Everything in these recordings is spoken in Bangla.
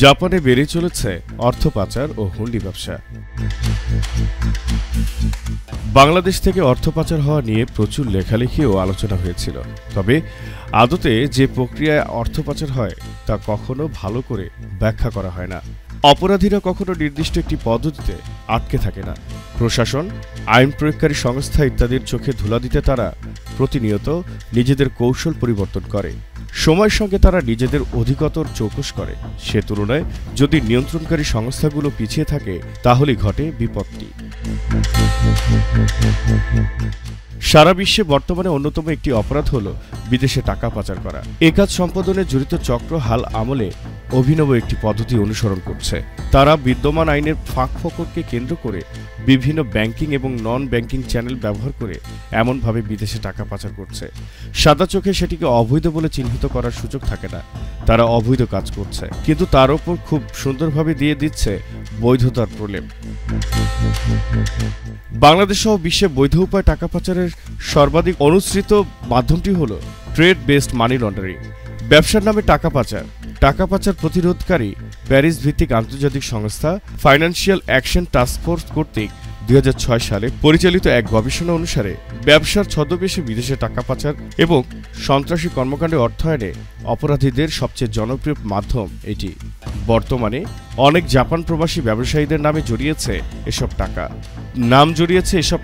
জাপানে বেড়ে চলেছে অর্থ পাচার ও হুন্ডি ব্যবসা। বাংলাদেশ থেকে অর্থ পাচার হওয়া নিয়ে প্রচুর লেখালেখি ও আলোচনা হয়েছিল। তবে আদতে যে প্রক্রিয়ায় অর্থ পাচার হয় তা কখনো ভালো করে ব্যাখ্যা করা হয় না। অপরাধীরা কখনো নির্দিষ্ট একটি পদ্ধতিতে আটকে থাকে না। প্রশাসন, আইন প্রয়োগকারী সংস্থা ইত্যাদির চোখে ধুলা দিতে তারা প্রতিনিয়ত নিজেদের কৌশল পরিবর্তন করে। সময়ের সঙ্গে তারা নিজেদের অধিকতর চৌকস করে। সে তুলনায় যদি নিয়ন্ত্রণকারী সংস্থাগুলো পিছিয়ে থাকে তাহলেই ঘটে বিপত্তি। সারা বিশ্বে বর্তমানে অন্যতম একটি অপরাধ হল বিদেশে টাকা পাচার করা। এ কাজ সম্পাদনে জড়িত চক্র হাল আমলে অভিনব একটি পদ্ধতি অনুসরণ করছে। তারা বিদ্যমান আইনের ফাঁকফোকরকে কেন্দ্র করে বিভিন্ন ব্যাংকিং এবং নন ব্যাংকিং চ্যানেল ব্যবহার করে এমনভাবে বিদেশে টাকা পাচার করছে, সাদা চোখে সেটিকে অবৈধ বলে চিহ্নিত করার সুযোগ থাকে না। তারা অবৈধ কাজ করছে, কিন্তু তার ওপর খুব সুন্দরভাবে দিয়ে দিচ্ছে বৈধতার প্রলেপ। বাংলাদেশ সহ বিশ্বে বৈধ উপায়ে টাকা পাচারের সর্বাধিক অনুসৃত মাধ্যমটি হল ট্রেড বেসড মানি লন্ডারিং। ব্যবসার নামে টাকা পাচার। টাকা পাচার প্রতিরোধকারী প্যারিস ভিত্তিক আন্তর্জাতিক সংস্থা ফাইন্যান্সিয়াল অ্যাকশন টাস্কফোর্স কর্তৃক 2006 সালে পরিচালিত এক গবেষণা অনুসারে ব্যবসার ছদ্মবেশে বিদেশে টাকা পাচার এবং সন্ত্রাসী কর্মকাণ্ডে অর্থায়নে অপরাধীদের সবচেয়ে জনপ্রিয় মাধ্যম এটি। বর্তমানে অনেক জাপান প্রবাসী ব্যবসায়ীদের নামে জড়িয়েছে এসব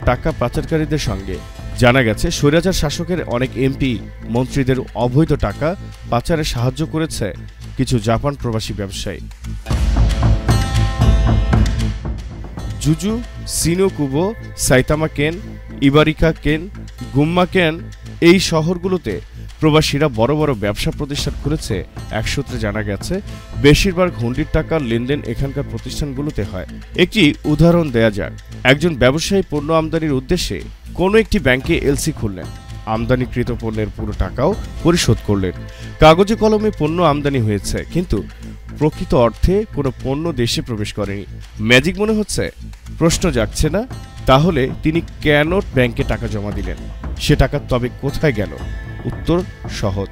টাকা পাচারকারীদের সঙ্গে। জানা গেছে স্বৈরাচার শাসকের অনেক এমপি মন্ত্রীদের অবৈধ টাকা পাচারে সাহায্য করেছে কিছু জাপান প্রবাসী ব্যবসায়ী। জুজু, সিনোকুবো, সাইতামা কেন, ইবারিকা কেন, গুম্মা কেন এই শহরগুলোতে প্রবাসীরা বড় বড় ব্যবসা প্রতিষ্ঠান খুলেছে। এক সূত্রে জানা গেছে বেশিরভাগ হুন্ডির টাকার লেনদেন এখানকার প্রতিষ্ঠানগুলোতে হয়। একটি উদাহরণ দেয়া যাক। একজন ব্যবসায়ী পণ্য আমদানির উদ্দেশ্যে কোনো একটি ব্যাংকে এলসি খুললেন, আমদানিকৃত পণ্যের পুরো টাকাও পরিশোধ করলেন। কাগজে কলমে পণ্য আমদানি হয়েছে, কিন্তু প্রকৃত অর্থে কোনো পণ্য দেশে প্রবেশ করেনি। ম্যাজিক মনে হচ্ছে? প্রশ্ন জাগছে না? তাহলে তিনি কেন ব্যাংকে টাকা জমা দিলেন? সে টাকা তবে কোথায় গেল? উত্তর সহজ,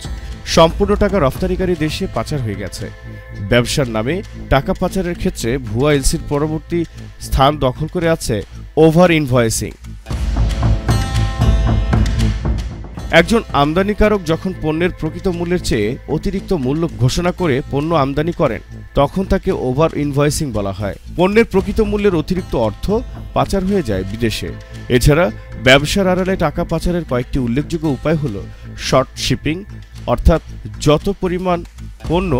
সম্পূর্ণ টাকা রফতানিকারী দেশে পাচার হয়ে গেছে। ব্যবসার নামে টাকা পাচারের ক্ষেত্রে ভুয়া এলসির পরবর্তী স্থান দখল করে আছে ওভার ইনভয়েসিং। একজন আমদানিকারক যখন পণ্যের প্রকৃত মূল্যের চেয়ে অতিরিক্ত মূল্য ঘোষণা করে পণ্য আমদানি করেন, তখন তাকে ওভার ইনভয়েসিং বলা হয়। পণ্যের প্রকৃত মূল্যের অতিরিক্ত অর্থ পাচার হয়ে যায় বিদেশে। এছাড়া ব্যবসার আড়ালে টাকা পাচারের কয়েকটি উল্লেখযোগ্য উপায় হল শর্ট শিপিং, অর্থাৎ যত পরিমাণ পণ্য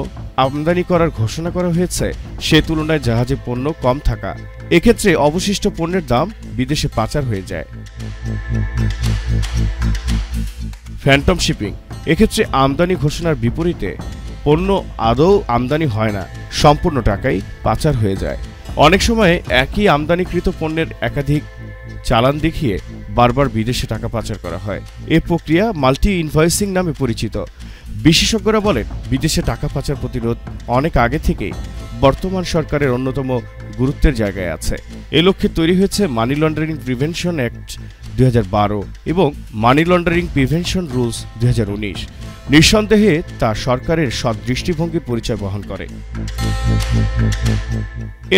আমদানি করার ঘোষণা করা হয়েছে সে তুলনায় জাহাজে পণ্য কম থাকা। এক্ষেত্রে অবশিষ্ট পণ্যের দাম বিদেশে পাচার হয়ে যায়। ফ্যান্টম শিপিং, এক্ষেত্রে আমদানি ঘোষণার বিপরীতে পণ্য আদৌ আমদানি হয় না, সম্পূর্ণ টাকাই পাচার হয়ে যায়। অনেক সময় একই আমদানিকৃত পণ্যের একাধিক চালান দেখিয়ে বারবার বিদেশে টাকা পাচার করা হয়। এ প্রক্রিয়া মাল্টি ইনভয়েসিং নামে পরিচিত। বিশেষজ্ঞরা বলেন, বিদেশে টাকা পাচার প্রতিরোধ অনেক আগে থেকেই বর্তমান সরকারের অন্যতম গুরুত্বের জায়গায় আছে। এ লক্ষ্যে তৈরি হয়েছে মানি লন্ডারিং প্রিভেনশন অ্যাক্ট 2012 এবং মানি লন্ডারিং প্রিভেনশন রুলস 2019। নিঃসন্দেহে তা সরকারের সৎ দৃষ্টিভঙ্গির পরিচয় বহন করে।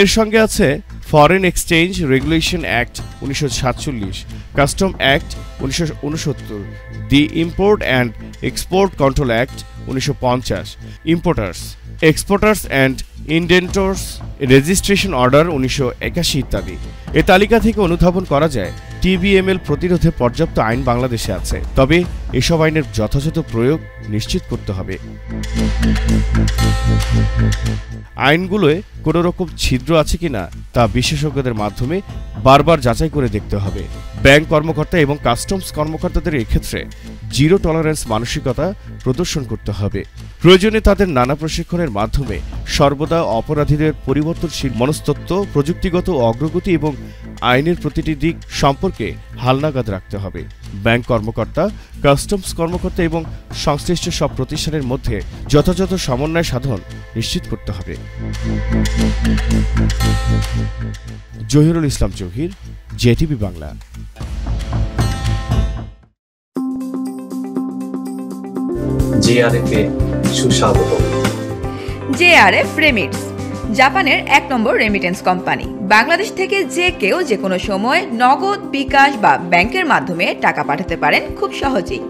এর সঙ্গে আছে foreign exchange regulation act 1947, custom act 1969, the import and export control act 1950, importers, exporters and indentors registration order 1981 ইত্যাদি। এ তালিকা থেকে অনুধাবন করা যায় টিবিএমএল প্রতিরোধে পর্যাপ্ত আইন বাংলাদেশে আছে, তবে এসব আইনের যথাযথ প্রয়োগ নিশ্চিত করতে হবে। আইনগুলোয় কোনো রকম ছিদ্র আছে কিনা তা বিশেষজ্ঞদের মাধ্যমে বারবার যাচাই করে দেখতে হবে। ব্যাংক কর্মকর্তা এবং কাস্টমস কর্মকর্তাদের এক্ষেত্রে জিরো টলারেন্স মানসিকতা প্রদর্শন করতে হবে। প্রয়োজনে তাদের নানা প্রশিক্ষণের মাধ্যমে সর্বদা অপরাধীদের পরিবর্তনশীল মনস্তত্ত্ব, প্রযুক্তিগত অগ্রগতি এবং আইনের প্রতিটি দিক সম্পর্কে হালনাগাদ রাখতে হবে। ব্যাংক কর্মকর্তা, কাস্টমস কর্মকর্তা এবং সংশ্লিষ্ট সব প্রতিষ্ঠানের মধ্যে যথাযথ সমন্বয় সাধন নিশ্চিত করতে হবে। জহিরুল ইসলাম জহির, জেটিভি বাংলা। জিআরএফে সুস্বাগত। JRF রেমিটস, জাপানের 1 নম্বর রেমিটেন্স কোম্পানি। বাংলাদেশ থেকে যে কেউ যে কোনো সময় নগদ, বিকাশ বা ব্যাংকের মাধ্যমে টাকা পাঠাতে পারেন খুব সহজেই।